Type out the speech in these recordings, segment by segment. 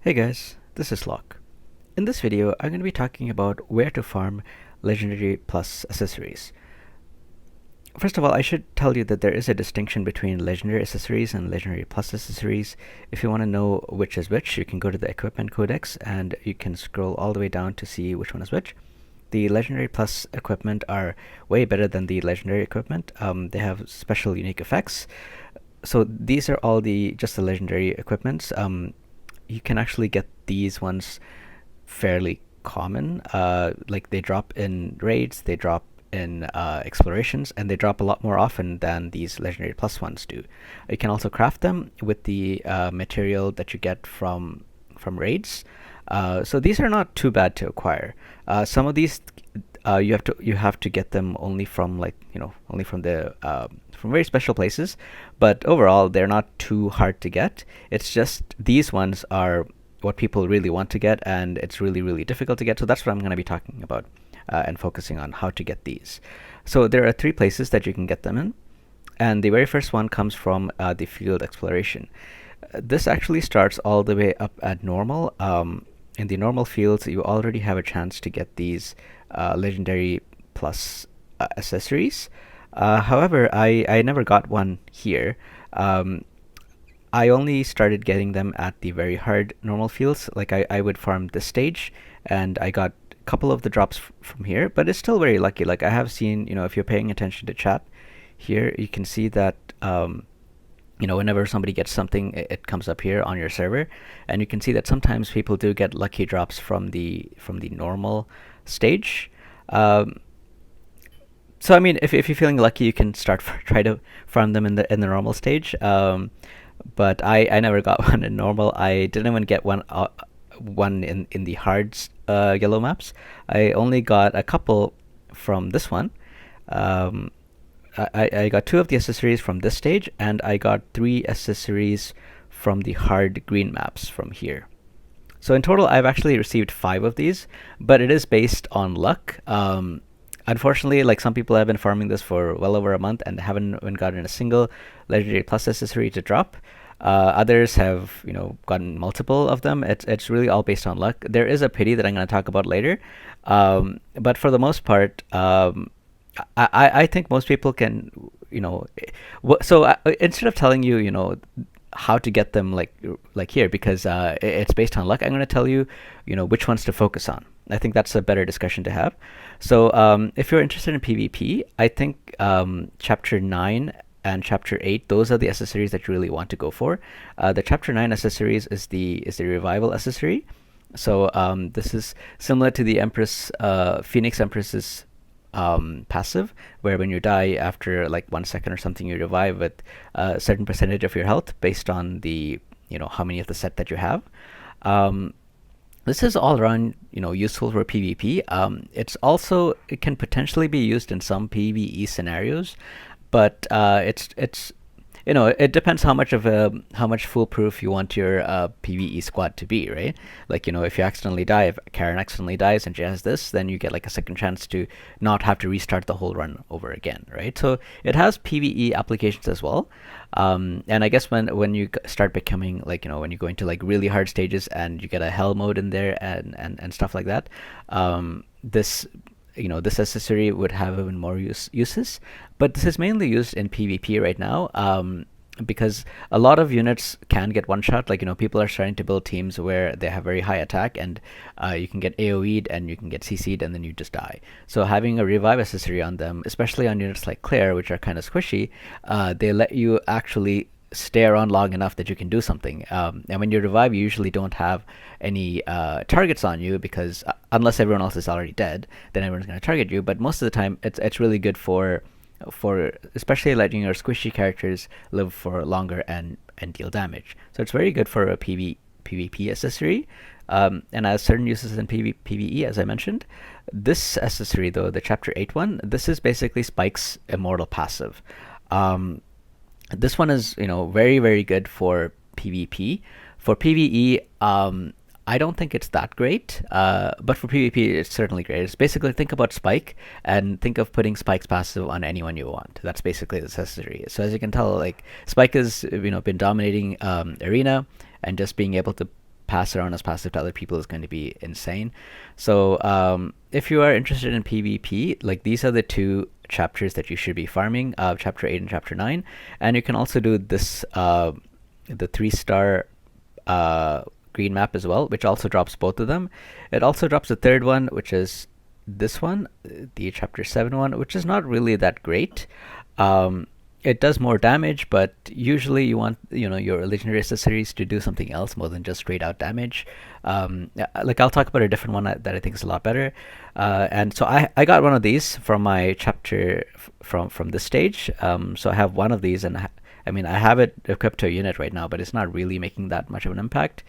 Hey guys, this is Locke. In this video, I'm going to be talking about where to farm Legendary Plus accessories. First of all, I should tell you that there is a distinction between Legendary accessories and Legendary Plus accessories. If you want to know which is which, you can go to the Equipment Codex and you can scroll all the way down to see which one is which. The Legendary Plus equipment are way better than the Legendary equipment. They have special unique effects. So these are all just the Legendary equipments. You can actually get these ones fairly common. Like they drop in raids, they drop in explorations, and they drop a lot more often than these Legendary Plus ones do. You can also craft them with the material that you get from raids. So these are not too bad to acquire. Some of these you have to get them only from only from the from very special places, but overall they're not too hard to get. It's just these ones are what people really want to get, and it's really difficult to get. So that's what I'm going to be talking about and focusing on how to get these. So there are three places that you can get them in, and the very first one comes from the field exploration. This actually starts all the way up at normal. In the normal fields, you already have a chance to get these Legendary Plus accessories. However, I never got one here. I only started getting them at the very hard normal fields. Like I would farm this stage, and I got a couple of the drops from here, but it's still very lucky. Like I have seen, if you're paying attention to chat here, you can see that whenever somebody gets something, it comes up here on your server, and you can see that sometimes people do get lucky drops from the normal stage. So I mean, if you're feeling lucky, you can try to farm them in the normal stage. But I never got one in normal. I didn't even get one in the hard yellow maps. I only got a couple from this one. I got two of the accessories from this stage, and I got three accessories from the hard green maps from here. So in total, I've actually received 5 of these, but it is based on luck. Unfortunately, like some people have been farming this for well over a month and haven't even gotten a single Legendary Plus accessory to drop. Others have, gotten multiple of them. It's really all based on luck. There is a pity that I'm going to talk about later, but for the most part, I think most people can, So instead of telling you, how to get them like here, because it's based on luck, I'm going to tell you, which ones to focus on. I think that's a better discussion to have. So if you're interested in PvP, I think Chapter 9 and Chapter 8, those are the accessories that you really want to go for. The Chapter 9 accessories is the revival accessory. So this is similar to the Phoenix Empress's passive, where when you die after like 1 second or something, you revive with a certain percentage of your health based on the how many of the set that you have. This is all around useful for PvP. It can potentially be used in some PvE scenarios, but it depends how much foolproof you want your PvE squad to be, right? Like if you accidentally die, if Karen accidentally dies and she has this, then you get like a second chance to not have to restart the whole run over again, right? So it has PvE applications as well. And I guess when you start becoming when you go into like really hard stages and you get a hell mode in there and stuff like that, this this accessory would have even more uses, but this is mainly used in PvP right now, because a lot of units can get one shot. People are starting to build teams where they have very high attack, and you can get AoE'd and you can get CC'd and then you just die. So having a revive accessory on them, especially on units like Claire, which are kind of squishy, they let you actually stay around long enough that you can do something. And when you revive, you usually don't have any targets on you, because unless everyone else is already dead, then everyone's going to target you. But most of the time, it's really good for especially letting your squishy characters live for longer and deal damage. So it's very good for a PvP accessory, and has certain uses in PvE, as I mentioned. This accessory, though, the Chapter 8 one, this is basically Spike's immortal passive. This one is very good for PvP. For PvE, I don't think it's that great, but for PvP, it's certainly great. It's basically, think about Spike and think of putting Spike's passive on anyone you want. That's basically the accessory. So as you can tell, like Spike has been dominating Arena, and just being able to pass around as passive to other people is going to be insane. So if you are interested in PvP, like these are the two chapters that you should be farming, chapter 8 and chapter 9. And you can also do this the 3-star green map as well, which also drops both of them. It also drops the third one, which is this one, the chapter 7 one, which is not really that great. It does more damage, but usually you want your legendary accessories to do something else more than just straight out damage. Like I'll talk about a different one that I think is a lot better. And so I got one of these from my chapter from this stage. So I have one of these, and I have it equipped to a unit right now, but it's not really making that much of an impact.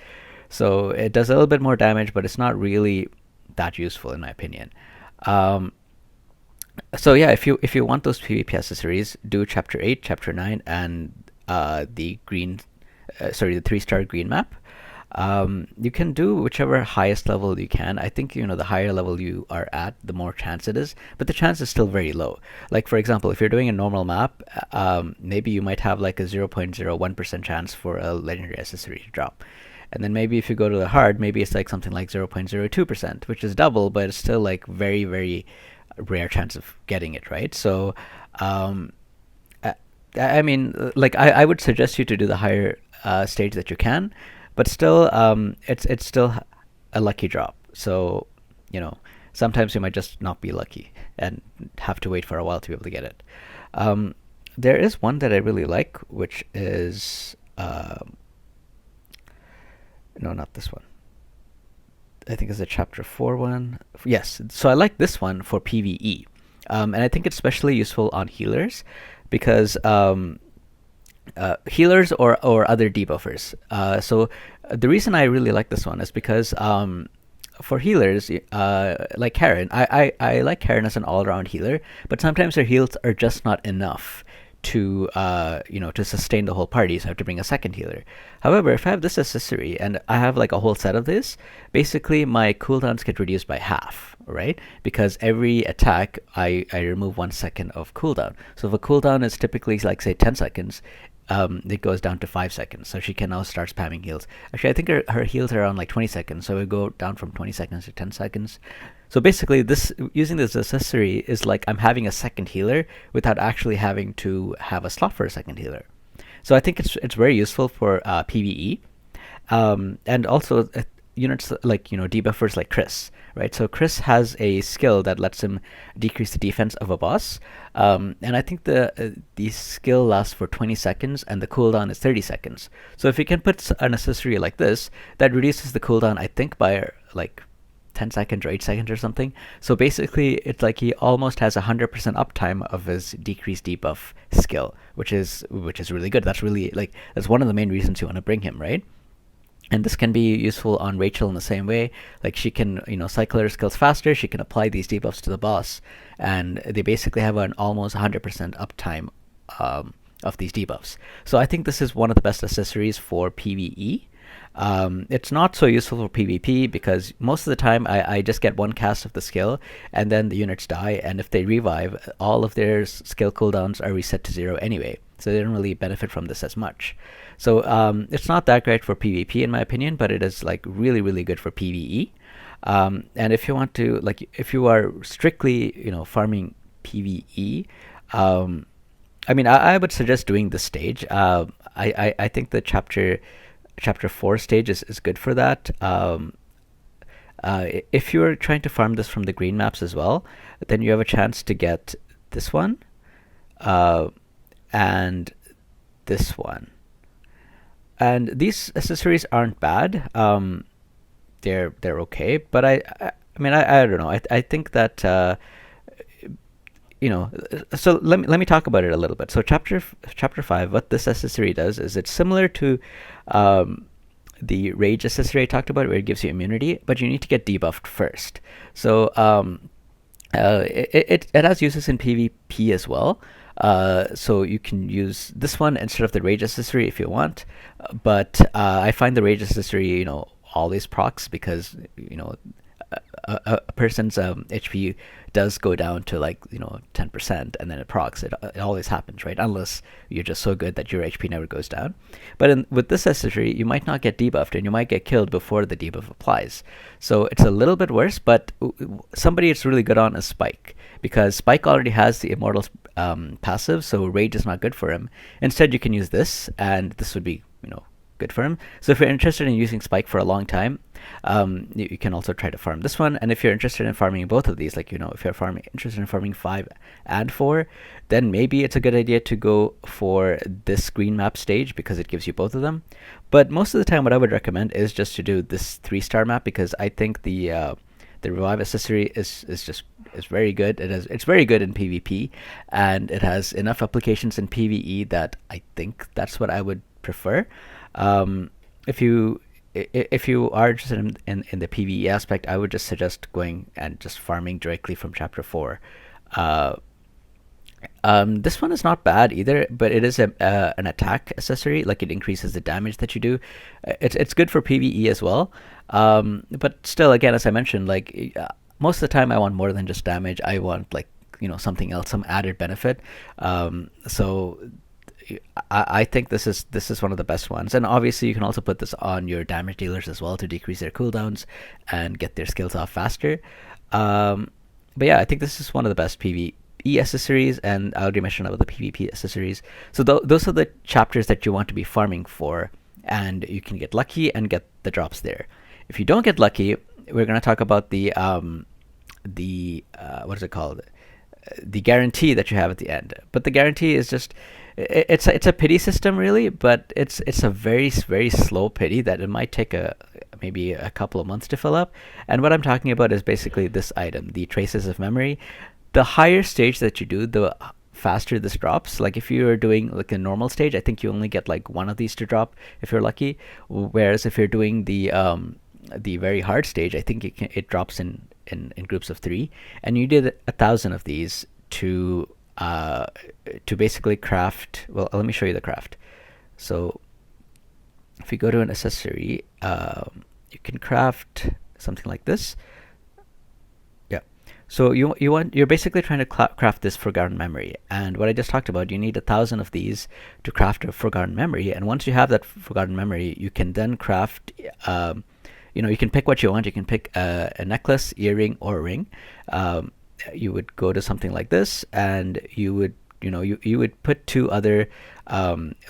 So it does a little bit more damage, but it's not really that useful in my opinion. So yeah, if you want those PvP accessories, do chapter 8, chapter 9, and the 3-star green map. You can do whichever highest level you can. I think the higher level you are at, the more chance it is, but the chance is still very low. Like for example, if you're doing a normal map, maybe you might have like a 0.01% chance for a legendary accessory to drop. And then maybe if you go to the hard, maybe it's like something like 0.02%, which is double, but it's still like very, very rare chance of getting it, right? So like I would suggest you to do the higher stage that you can, but still it's still a lucky drop. So sometimes you might just not be lucky and have to wait for a while to be able to get it. There is one that I really like, which is no, not this one. I think it's a chapter 4 one. Yes, so I like this one for PvE. And I think it's especially useful on healers because healers or other debuffers. So the reason I really like this one is because for healers, like Karen, I like Karen as an all-around healer, but sometimes her heals are just not enough to to sustain the whole party, so I have to bring a second healer. However, if I have this accessory and I have like a whole set of this, basically my cooldowns get reduced by half, right? Because every attack I remove 1 second of cooldown. So if a cooldown is typically like say 10 seconds, it goes down to 5 seconds. So she can now start spamming heals. Actually, I think her heals are around like 20 seconds, so it go down from 20 seconds to 10 seconds. So basically, using this accessory is like I'm having a second healer without actually having to have a slot for a second healer. So I think it's very useful for PvE, and also units like debuffers like Chris, right? So Chris has a skill that lets him decrease the defense of a boss, and I think the skill lasts for 20 seconds and the cooldown is 30 seconds. So if you can put an accessory like this that reduces the cooldown, I think by like 10 seconds or 8 seconds or something. So basically, it's like he almost has 100% uptime of his decreased debuff skill, which is really good. That's really that's one of the main reasons you want to bring him, right? And this can be useful on Rachel in the same way. Like she can, cycle her skills faster. She can apply these debuffs to the boss, and they basically have an almost 100% uptime of these debuffs. So I think this is one of the best accessories for PvE. It's not so useful for PvP because most of the time I just get one cast of the skill and then the units die, and if they revive, all of their skill cooldowns are reset to 0 anyway, so they don't really benefit from this as much. So it's not that great for PvP in my opinion, but it is like really, really good for PvE. And if you want to, if you are strictly farming PvE, I would suggest doing this stage. I think the chapter 4 stage is good for that. If you're trying to farm this from the green maps as well, then you have a chance to get this one and this one. And these accessories aren't bad. They're okay, but I don't know. I think that so let me talk about it a little bit. So chapter 5, what this accessory does is it's similar to the rage accessory I talked about, where it gives you immunity, but you need to get debuffed first. So it has uses in PvP as well. So you can use this one instead of the rage accessory if you want, but I find the rage accessory always procs because a person's HP does go down to like 10%, and then it procs. It always happens, right? Unless you're just so good that your HP never goes down. But with this accessory, you might not get debuffed, and you might get killed before the debuff applies. So it's a little bit worse. But somebody it's really good on is Spike, because Spike already has the Immortal passive, so Rage is not good for him. Instead, you can use this, and this would be good for him. So if you're interested in using Spike for a long time, you can also try to farm this one. And if you're interested in farming both of these, like if you're interested in farming 5 and 4, then maybe it's a good idea to go for this green map stage, because it gives you both of them. But most of the time, what I would recommend is just to do this 3-star map, because I think the revive accessory is very good. It's very good in PvP, and it has enough applications in PvE that I think that's what I would prefer. If you are interested in the PvE aspect, I would just suggest going and just farming directly from Chapter 4. This one is not bad either, but it is an attack accessory. Like, it increases the damage that you do. It's good for PvE as well. But still, again, as I mentioned, like most of the time, I want more than just damage. I want like something else, some added benefit. So I think this is one of the best ones. And obviously, you can also put this on your damage dealers as well to decrease their cooldowns and get their skills off faster. But yeah, I think this is one of the best PvE accessories, and I already mentioned about the PvP accessories. So those are the chapters that you want to be farming for, and you can get lucky and get the drops there. If you don't get lucky, we're going to talk about the what is it called? The guarantee that you have at the end. But the guarantee is just it's a pity system, really, but it's a very, very slow pity that it might take maybe a couple of months to fill up. And what I'm talking about is basically this item, the Traces of Memory. The higher stage that you do, the faster this drops. Like, if you're doing like a normal stage, I think you only get like one of these to drop if you're lucky. Whereas if you're doing the very hard stage, I think it drops in groups of 3, and you did 1,000 of these to basically craft. Well, let me show you the craft. So if you go to an accessory, you can craft something like this. Yeah. So you're basically trying to craft this Forgotten Memory, and what I just talked about, you need 1,000 of these to craft a Forgotten Memory. And once you have that Forgotten Memory, you can then craft. You can pick what you want. You can pick a necklace, earring, or a ring. You would go to something like this, and you would you would put 2 other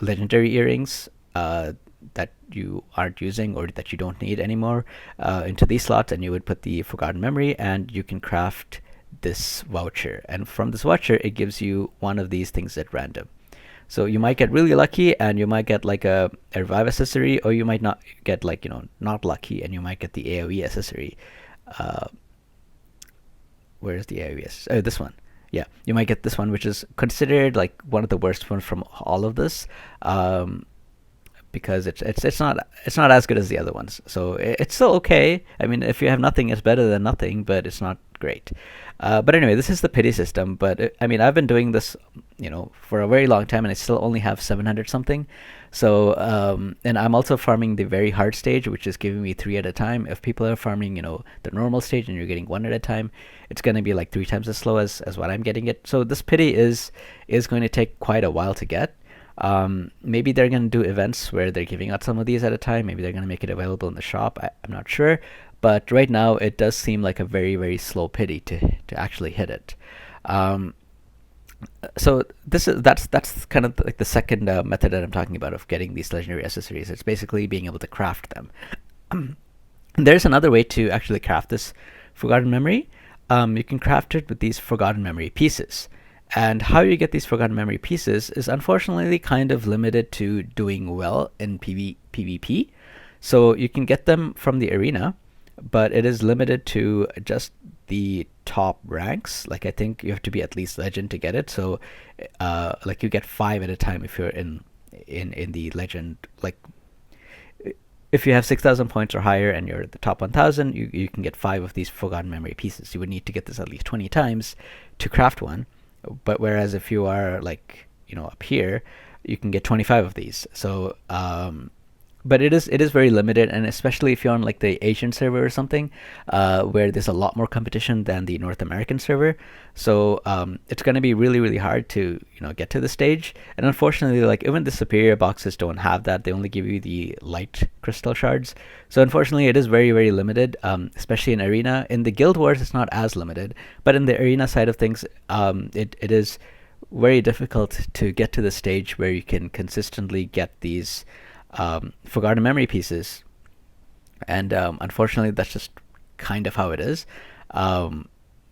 legendary earrings that you aren't using or that you don't need anymore into these slots, and you would put the Forgotten Memory, and you can craft this voucher. And from this voucher, it gives you one of these things at random. So you might get really lucky, and you might get like a revive accessory, or you might not get like not lucky, and you might get the AoE accessory. Where's the AoE? This one. Yeah, you might get this one, which is considered like one of the worst ones from all of this, because it's not as good as the other ones. So it's still okay. I mean, if you have nothing, it's better than nothing, but it's not great. But anyway, this is the pity system. But I mean, I've been doing this, for a very long time, and I still only have 700 something. So, and I'm also farming the very hard stage, which is giving me 3 at a time. If people are farming, the normal stage, and you're getting 1 at a time, it's going to be like 3 times as slow as what I'm getting it. So this pity is going to take quite a while to get. Maybe they're going to do events where they're giving out some of these at a time. Maybe they're going to make it available in the shop. I'm not sure. But right now, it does seem like a very, very slow pity to actually hit it. So that's kind of like the second method that I'm talking about of getting these legendary accessories. It's basically being able to craft them. There's another way to actually craft this Forgotten Memory. You can craft it with these Forgotten Memory pieces. And how you get these Forgotten Memory pieces is unfortunately kind of limited to doing well in PvP. So you can get them from the arena, but it is limited to just the top ranks. Like, I think you have to be at least legend to get it. So like, you get 5 at a time if you're in the legend. Like, if you have 6,000 points or higher and you're the top 1,000, you can get 5 of these Forgotten Memory pieces. You would need to get this at least 20 times to craft one. But whereas if you are like up here, you can get 25 of these. So but it is very limited, and especially if you're on like the Asian server or something, where there's a lot more competition than the North American server. So it's going to be really really hard to get to the stage. And unfortunately, like even the superior boxes don't have that. They only give you the light crystal shards. So unfortunately, it is very very limited, especially in arena. In the Guild Wars, it's not as limited, but in the arena side of things, it is very difficult to get to the stage where you can consistently get these forgotten memory pieces. And unfortunately, that's just kind of how it is.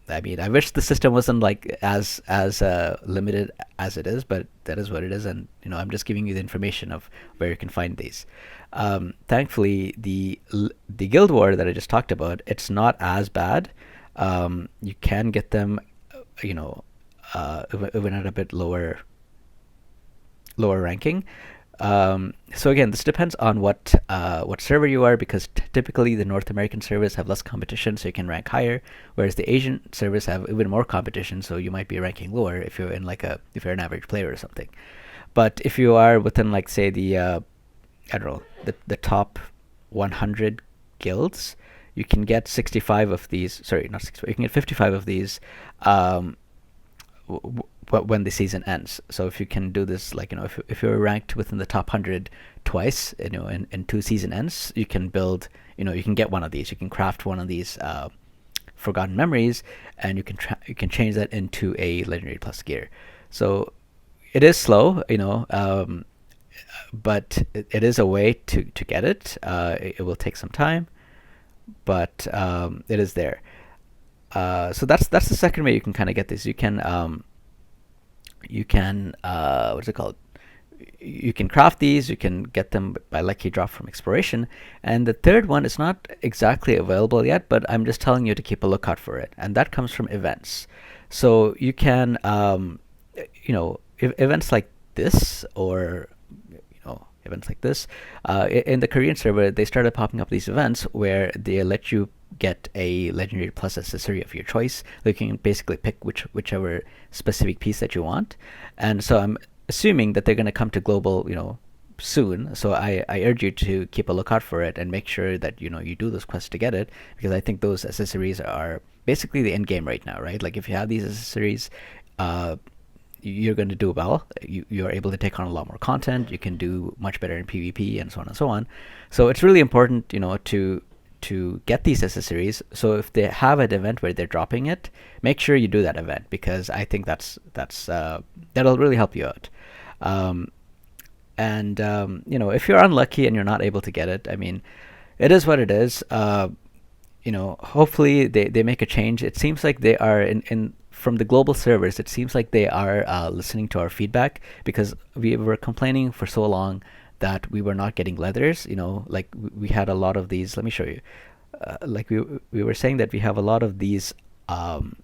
I mean, I wish the system wasn't like as limited as it is, but that is what it is. And I'm just giving you the information of where you can find these. Thankfully, the Guild War that I just talked about, it's not as bad. You can get them, even at a bit lower ranking. So again, this depends on what server you are, because typically the North American servers have less competition, so you can rank higher, whereas the Asian servers have even more competition, so you might be ranking lower if you're if you're an average player or something. But if you are within, like, say, the I don't know, the top 100 guilds, you can get 65 of these. Sorry, not 65. You can get 55 of these. When the season ends. So if you can do this, like, if you're ranked within the top 100 twice, in 2 season ends, you can build, you can get one of these. You can craft one of these forgotten memories, and you can change that into a Legendary Plus gear. So it is slow, but it is a way to get it. It will take some time, but it is there. So that's the second way you can kind of get this. You can what's it called? You can craft these. You can get them by lucky drop from exploration. And the third one is not exactly available yet, but I'm just telling you to keep a lookout for it. And that comes from events. So you can, events like this, or events like this. In the Korean server, they started popping up these events where they let you get a Legendary Plus accessory of your choice. You can basically pick whichever specific piece that you want. And so I'm assuming that they're going to come to global, soon. So I urge you to keep a lookout for it and make sure that you do those quests to get it, because I think those accessories are basically the end game right now, right? Like if you have these accessories, you're going to do well. You're able to take on a lot more content. You can do much better in PvP and so on and so on. So it's really important, to get these accessories. So if they have an event where they're dropping it, make sure you do that event, because I think that'll really help you out. And if you're unlucky and you're not able to get it, I mean, it is what it is. Hopefully they make a change. It seems like they are in from the global servers. It seems like they are listening to our feedback, because we were complaining for so long that we were not getting leathers. Like we had a lot of these. Let me show you. Like we were saying that we have a lot of these crafting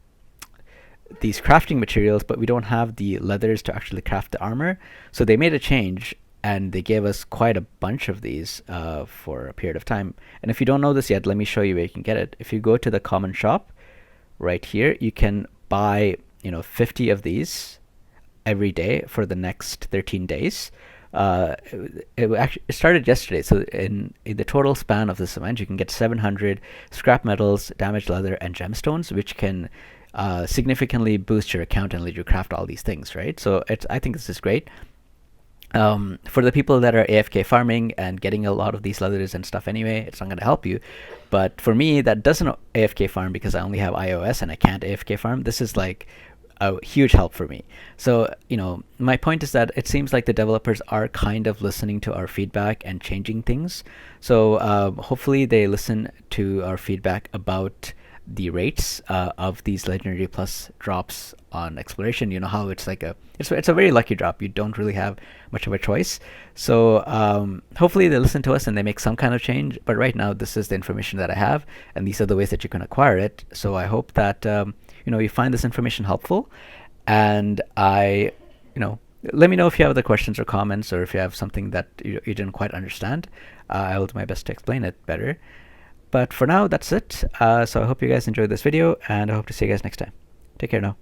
materials, but we don't have the leathers to actually craft the armor. So they made a change, and they gave us quite a bunch of these for a period of time. And if you don't know this yet, let me show you where you can get it. If you go to the common shop right here, you can buy 50 of these every day for the next 13 days. It started yesterday, so in the total span of this event, you can get 700 scrap metals, damaged leather, and gemstones, which can significantly boost your account and let you craft all these things, right? So I think this is great. For the people that are AFK farming and getting a lot of these leathers and stuff anyway, it's not going to help you. But for me, that doesn't AFK farm, because I only have iOS and I can't AFK farm, this is like a huge help for me. So, my point is that it seems like the developers are kind of listening to our feedback and changing things. So hopefully they listen to our feedback about the rates of these Legendary Plus drops on exploration. You know how it's like it's a very lucky drop. You don't really have much of a choice. So hopefully they listen to us and they make some kind of change. But right now, this is the information that I have, and these are the ways that you can acquire it. So I hope that you find this information helpful, and let me know if you have other questions or comments, or if you have something that you didn't quite understand. I will do my best to explain it better. But for now, that's it. So I hope you guys enjoyed this video, and I hope to see you guys next time. Take care now.